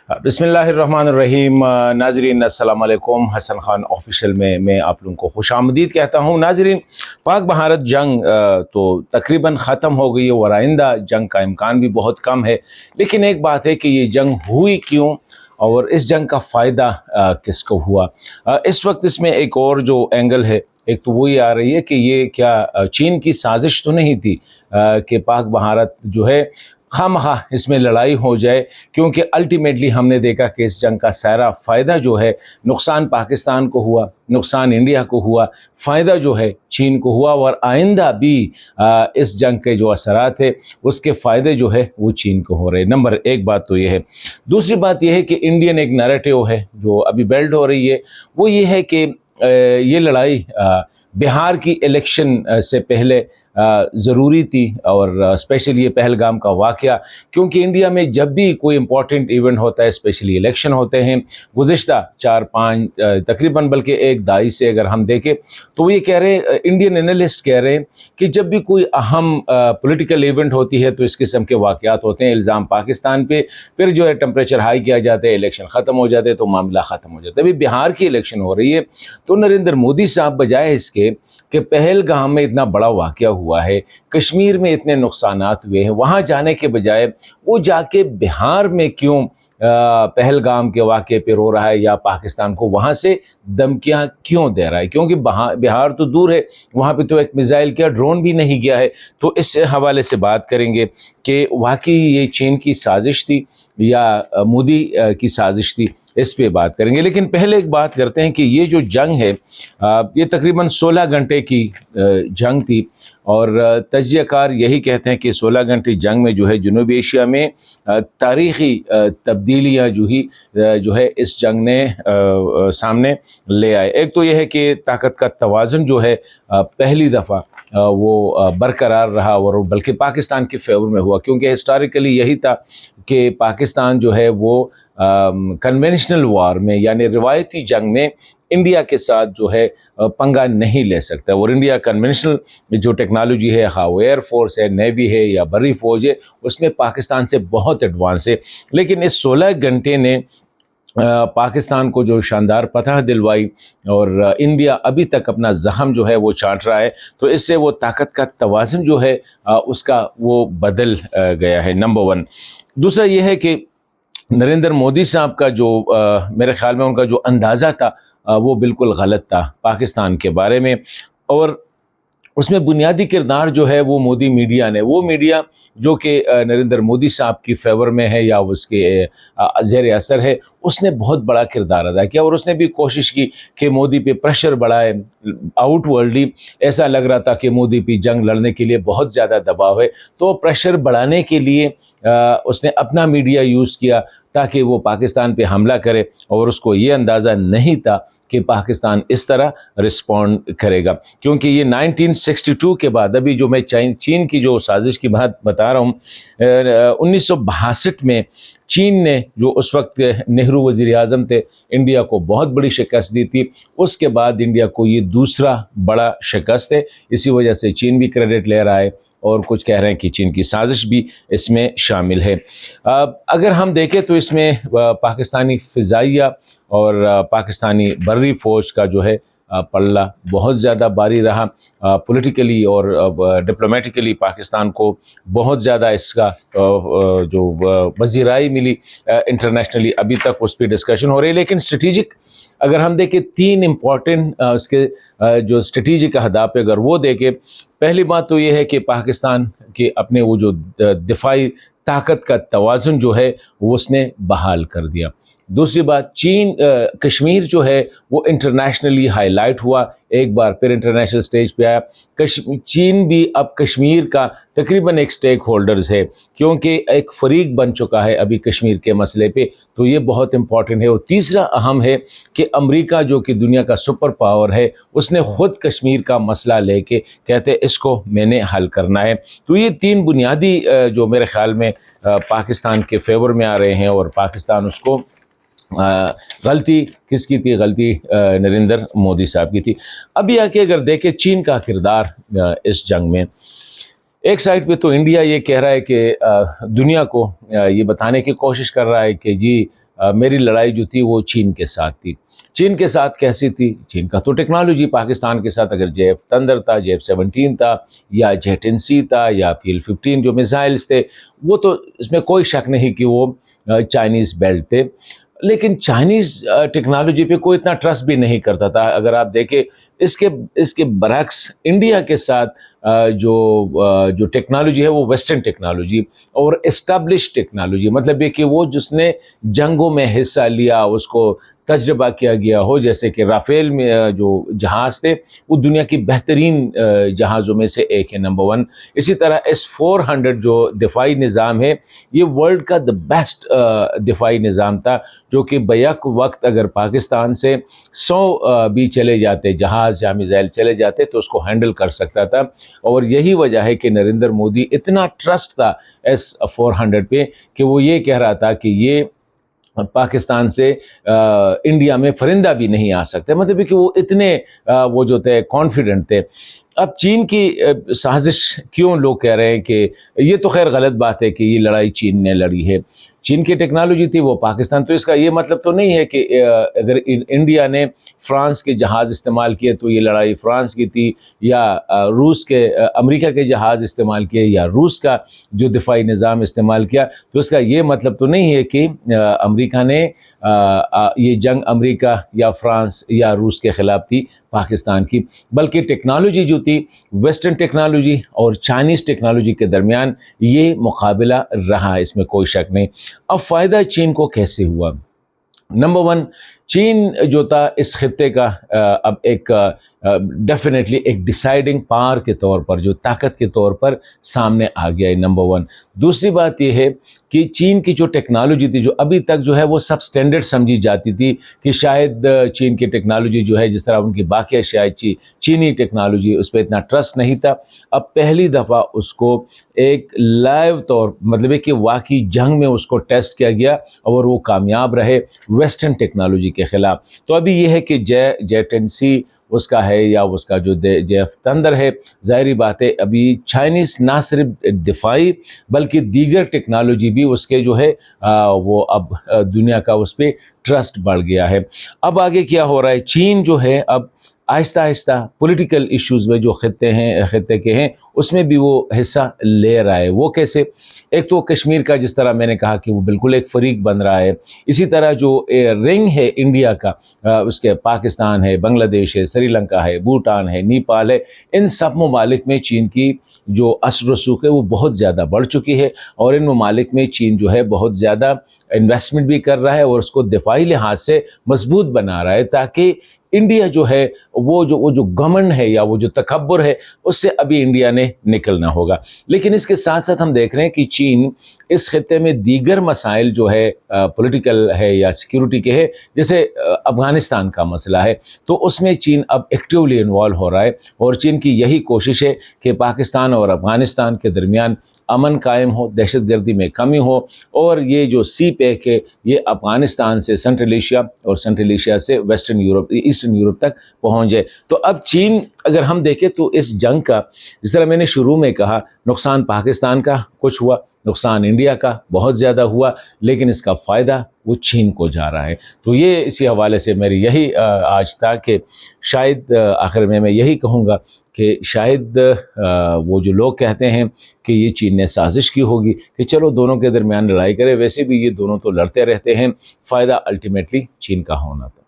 بسم اللہ الرحمن الرحیم۔ ناظرین السلام علیکم۔ حسن خان آفیشیل میں آپ لوگوں کو خوش آمدید کہتا ہوں۔ ناظرین، پاک بھارت جنگ تو تقریباً ختم ہو گئی ہے اور آئندہ جنگ کا امکان بھی بہت کم ہے، لیکن ایک بات ہے کہ یہ جنگ ہوئی کیوں اور اس جنگ کا فائدہ کس کو ہوا۔ اس وقت اس میں ایک اور جو اینگل ہے، ایک تو وہی آ رہی ہے کہ یہ کیا چین کی سازش تو نہیں تھی کہ پاک بھارت جو ہے خواہ مخواہ اس میں لڑائی ہو جائے، کیونکہ الٹیمیٹلی ہم نے دیکھا کہ اس جنگ کا سارا فائدہ جو ہے نقصان پاکستان کو ہوا، نقصان انڈیا کو ہوا، فائدہ جو ہے چین کو ہوا، اور آئندہ بھی اس جنگ کے جو اثرات ہے اس کے فائدے جو ہے وہ چین کو ہو رہے ہیں۔ نمبر ایک بات تو یہ ہے۔ دوسری بات یہ ہے کہ انڈین ایک نیریٹو ہے جو ابھی بیلڈ ہو رہی ہے، وہ یہ ہے کہ یہ لڑائی بہار کی الیکشن سے پہلے ضروری تھی، اور اسپیشلی یہ پہلگام کا واقعہ، کیونکہ انڈیا میں جب بھی کوئی امپورٹنٹ ایونٹ ہوتا ہے، اسپیشلی الیکشن ہوتے ہیں، گزشتہ 4-5 تقریباً بلکہ ایک دہائی سے اگر ہم دیکھیں تو وہ یہ کہہ رہے ہیں، انڈین انالسٹ کہہ رہے ہیں کہ جب بھی کوئی اہم پولیٹیکل ایونٹ ہوتی ہے تو اس قسم کے واقعات ہوتے ہیں، الزام پاکستان پہ، پھر جو ہے ٹمپریچر ہائی کیا جاتا ہے، الیکشن ختم ہو جاتے ہیں تو معاملہ ختم ہو جاتا ہے۔ ابھی بہار کی الیکشن ہو رہی ہے تو نریندر مودی صاحب بجائے اس کے کہ پہلگام میں اتنا بڑا واقعہ ہوا ہے، کشمیر میں اتنے نقصانات ہوئے ہیں، وہاں جانے کے بجائے وہ جا کے بہار میں کیوں پہلگام کے واقعے پہ رو رہا ہے، یا پاکستان کو وہاں سے دھمکیاں کیوں دے رہا ہے، کیونکہ بہار تو دور ہے، وہاں پہ تو ایک میزائل کیا ڈرون بھی نہیں گیا ہے۔ تو اس حوالے سے بات کریں گے کہ واقعی یہ چین کی سازش تھی یا مودی کی سازش تھی، اس پہ بات کریں گے۔ لیکن پہلے ایک بات کرتے ہیں کہ یہ جو جنگ ہے یہ تقریباً 16 گھنٹے کی جنگ تھی، اور تجزیہ کار یہی کہتے ہیں کہ 16 گھنٹے جنگ میں جو ہے جنوبی ایشیا میں تاریخی تبدیلیاں جو ہے اس جنگ نے سامنے لے آئے۔ ایک تو یہ ہے کہ طاقت کا توازن جو ہے پہلی دفعہ وہ برقرار رہا، اور بلکہ پاکستان کے فیور میں ہوا، کیونکہ ہسٹوریکلی یہی تھا کہ پاکستان جو ہے وہ کنونشنل وار میں یعنی روایتی جنگ میں انڈیا کے ساتھ جو ہے پنگا نہیں لے سکتا، اور انڈیا کنونشنل جو ٹیکنالوجی ہے، ہاؤ ایئر فورس ہے، نیوی ہے یا بری فوج ہے، اس میں پاکستان سے بہت ایڈوانس ہے۔ لیکن اس 16 گھنٹے نے پاکستان کو جو شاندار فتح دلوائی، اور انڈیا ابھی تک اپنا زخم جو ہے وہ چاٹ رہا ہے، تو اس سے وہ طاقت کا توازن جو ہے اس کا وہ بدل گیا ہے، نمبر 1۔ دوسرا یہ ہے کہ نریندر مودی صاحب کا جو میرے خیال میں ان کا جو اندازہ تھا وہ بالکل غلط تھا پاکستان کے بارے میں، اور اس میں بنیادی کردار جو ہے وہ مودی میڈیا نے، وہ میڈیا جو کہ نریندر مودی صاحب کی فیور میں ہے یا اس کے زیر اثر ہے، اس نے بہت بڑا کردار ادا کیا، اور اس نے بھی کوشش کی کہ مودی پہ پریشر بڑھائے۔ آؤٹ ورلڈلی ایسا لگ رہا تھا کہ مودی پہ جنگ لڑنے کے لیے بہت زیادہ دباؤ ہے، تو پریشر بڑھانے کے لیے اس نے اپنا میڈیا یوز کیا تاکہ وہ پاکستان پہ حملہ کرے، اور اس کو یہ اندازہ نہیں تھا کہ پاکستان اس طرح رسپونڈ کرے گا، کیونکہ یہ 1962 کے بعد، ابھی جو میں چین کی جو سازش کی بات بتا رہا ہوں، 1962 میں چین نے جو اس وقت نہرو وزیر اعظم تھے، انڈیا کو بہت بڑی شکست دی تھی، اس کے بعد انڈیا کو یہ دوسرا بڑا شکست ہے، اسی وجہ سے چین بھی کریڈٹ لے رہا ہے، اور کچھ کہہ رہے ہیں کہ چین کی سازش بھی اس میں شامل ہے۔ اگر ہم دیکھیں تو اس میں پاکستانی فضائیہ اور پاکستانی بری فوج کا جو ہے پلہ بہت زیادہ بھاری رہا، پولیٹیکلی اور ڈپلومیٹیکلی پاکستان کو بہت زیادہ اس کا جو پذیرائی ملی انٹرنیشنلی، ابھی تک اس پہ ڈسکشن ہو رہی ہے۔ لیکن اسٹریٹجک اگر ہم دیکھیں 3 امپورٹنٹ اس کے جو اسٹریٹجک اہداف اگر وہ دیکھیں، پہلی بات تو یہ ہے کہ پاکستان کے اپنے وہ جو دفاعی طاقت کا توازن جو ہے وہ اس نے بحال کر دیا۔ دوسری بات، کشمیر جو ہے وہ انٹرنیشنلی ہائی لائٹ ہوا، ایک بار پھر انٹرنیشنل سٹیج پہ آیا۔ چین بھی اب کشمیر کا تقریباً ایک سٹیک ہولڈرز ہے، کیونکہ ایک فریق بن چکا ہے ابھی کشمیر کے مسئلے پہ، تو یہ بہت امپورٹنٹ ہے۔ اور تیسرا اہم ہے کہ امریکہ جو کہ دنیا کا سپر پاور ہے، اس نے خود کشمیر کا مسئلہ لے کے کہتے اس کو میں نے حل کرنا ہے۔ تو یہ 3 بنیادی جو میرے خیال میں پاکستان کے فیور میں آ رہے ہیں، اور پاکستان اس کو غلطی کس کی تھی؟ غلطی نریندر مودی صاحب کی تھی۔ ابھی آ کے اگر دیکھیں چین کا کردار اس جنگ میں، ایک سائڈ پہ تو انڈیا یہ کہہ رہا ہے کہ دنیا کو یہ بتانے کی کوشش کر رہا ہے کہ جی میری لڑائی جو تھی وہ چین کے ساتھ تھی۔ چین کے ساتھ کیسی تھی؟ چین کا تو ٹیکنالوجی پاکستان کے ساتھ اگر JF تھنڈر تھا، JF-17 تھا، یا J-10C تھا، یا PL-15 جو میزائلز تھے، وہ تو اس میں کوئی شک نہیں کہ وہ چائنیز بیلٹ تھے۔ لیکن چائنیز ٹیکنالوجی پہ کوئی اتنا ٹرسٹ بھی نہیں کرتا تھا۔ اگر آپ دیکھیں اس کے برعکس انڈیا کے ساتھ جو ٹیکنالوجی ہے وہ ویسٹرن ٹیکنالوجی اور اسٹیبلش ٹیکنالوجی، مطلب یہ کہ وہ جس نے جنگوں میں حصہ لیا، اس کو تجربہ کیا گیا ہو، جیسے کہ رافیل میں جو جہاز تھے وہ دنیا کی بہترین جہازوں میں سے ایک ہے، نمبر 1۔ اسی طرح S-400 جو دفاعی نظام ہے یہ ورلڈ کا بیسٹ دفاعی نظام تھا، جو کہ بیک وقت اگر پاکستان سے 100 بھی چلے جاتے جہاز یا میزائل چلے جاتے تو اس کو ہینڈل کر سکتا تھا۔ اور یہی وجہ ہے کہ نریندر مودی اتنا ٹرسٹ تھا S-400 پہ کہ وہ یہ کہہ رہا تھا کہ یہ پاکستان سے انڈیا میں پرندہ بھی نہیں آ سکتے، مطلب کہ وہ اتنے وہ جو تھے کانفیڈنٹ تھے۔ اب چین کی سازش کیوں لوگ کہہ رہے ہیں کہ یہ تو خیر غلط بات ہے کہ یہ لڑائی چین نے لڑی ہے، چین کی ٹیکنالوجی تھی وہ پاکستان، تو اس کا یہ مطلب تو نہیں ہے کہ اگر انڈیا نے فرانس کے جہاز استعمال کیے تو یہ لڑائی فرانس کی تھی، یا روس کے امریکہ کے جہاز استعمال کیے، یا روس کا جو دفاعی نظام استعمال کیا، تو اس کا یہ مطلب تو نہیں ہے کہ امریکہ نے یہ جنگ امریکہ یا فرانس یا روس کے خلاف تھی پاکستان کی، بلکہ ٹیکنالوجی جو تھی ویسٹرن ٹیکنالوجی اور چائنیز ٹیکنالوجی کے درمیان یہ مقابلہ رہا، اس میں کوئی شک نہیں۔ اب فائدہ چین کو کیسے ہوا؟ نمبر 1، چین جو تھا اس خطے کا اب ایک ڈیفینیٹلی ایک ڈیسائیڈنگ پاور کے طور پر، جو طاقت کے طور پر سامنے آ گیا ہے، نمبر 1۔ دوسری بات یہ ہے کہ چین کی جو ٹیکنالوجی تھی جو ابھی تک جو ہے وہ سب سٹینڈرڈ سمجھی جاتی تھی کہ شاید چین کی ٹیکنالوجی جو ہے جس طرح ان کی باقی اشیاء چینی ٹیکنالوجی اس پہ اتنا ٹرسٹ نہیں تھا، اب پہلی دفعہ اس کو ایک لائیو طور مطلب ہے کہ واقعی جنگ میں اس کو ٹیسٹ کیا گیا اور وہ کامیاب رہے ویسٹرن ٹیکنالوجی کے خلاف۔ تو ابھی یہ ہے کہ J-10C اس کا ہے یا اس کا جو JF تھنڈر ہے، ظاہری بات ہے ابھی چائنیز نہ صرف دفاعی بلکہ دیگر ٹیکنالوجی بھی اس کے جو ہے وہ اب دنیا کا اس پہ ٹرسٹ بڑھ گیا ہے۔ اب آگے کیا ہو رہا ہے؟ چین جو ہے اب آہستہ آہستہ پولیٹیکل ایشوز میں جو خطے کے ہیں اس میں بھی وہ حصہ لے رہا ہے۔ وہ کیسے؟ ایک تو کشمیر کا جس طرح میں نے کہا کہ وہ بالکل ایک فریق بن رہا ہے، اسی طرح جو رنگ ہے انڈیا کا، اس کے پاکستان ہے، بنگلہ دیش ہے، سری لنکا ہے، بھوٹان ہے، نیپال ہے، ان سب ممالک میں چین کی جو اثر و رسوخ ہے وہ بہت زیادہ بڑھ چکی ہے، اور ان ممالک میں چین جو ہے بہت زیادہ انویسٹمنٹ بھی کر رہا ہے اور اس کو دفاعی لحاظ سے مضبوط بنا رہا ہے، تاکہ انڈیا جو ہے وہ جو گمنڈ ہے یا وہ جو تکبر ہے اس سے ابھی انڈیا نے نکلنا ہوگا۔ لیکن اس کے ساتھ ساتھ ہم دیکھ رہے ہیں کہ چین اس خطے میں دیگر مسائل جو ہے پولیٹیکل ہے یا سیکیورٹی کے ہے، جیسے افغانستان کا مسئلہ ہے، تو اس میں چین اب ایکٹیولی انوالو ہو رہا ہے، اور چین کی یہی کوشش ہے کہ پاکستان اور افغانستان کے درمیان امن قائم ہو، دہشت گردی میں کمی ہو، اور یہ جو CPEC ہے یہ افغانستان سے سنٹرل ایشیا اور سنٹرل ایشیا سے ویسٹرن یورپ ایسٹرن یورپ تک پہنچ جائے۔ تو اب چین اگر ہم دیکھیں تو اس جنگ کا جس طرح میں نے شروع میں کہا، نقصان پاکستان کا کچھ ہوا، نقصان انڈیا کا بہت زیادہ ہوا، لیکن اس کا فائدہ وہ چین کو جا رہا ہے۔ تو یہ اسی حوالے سے میری یہی آج تھا کہ شاید آخر میں یہی کہوں گا کہ شاید وہ جو لوگ کہتے ہیں کہ یہ چین نے سازش کی ہوگی کہ چلو دونوں کے درمیان لڑائی کرے، ویسے بھی یہ دونوں تو لڑتے رہتے ہیں، فائدہ الٹیمیٹلی چین کا ہونا تھا۔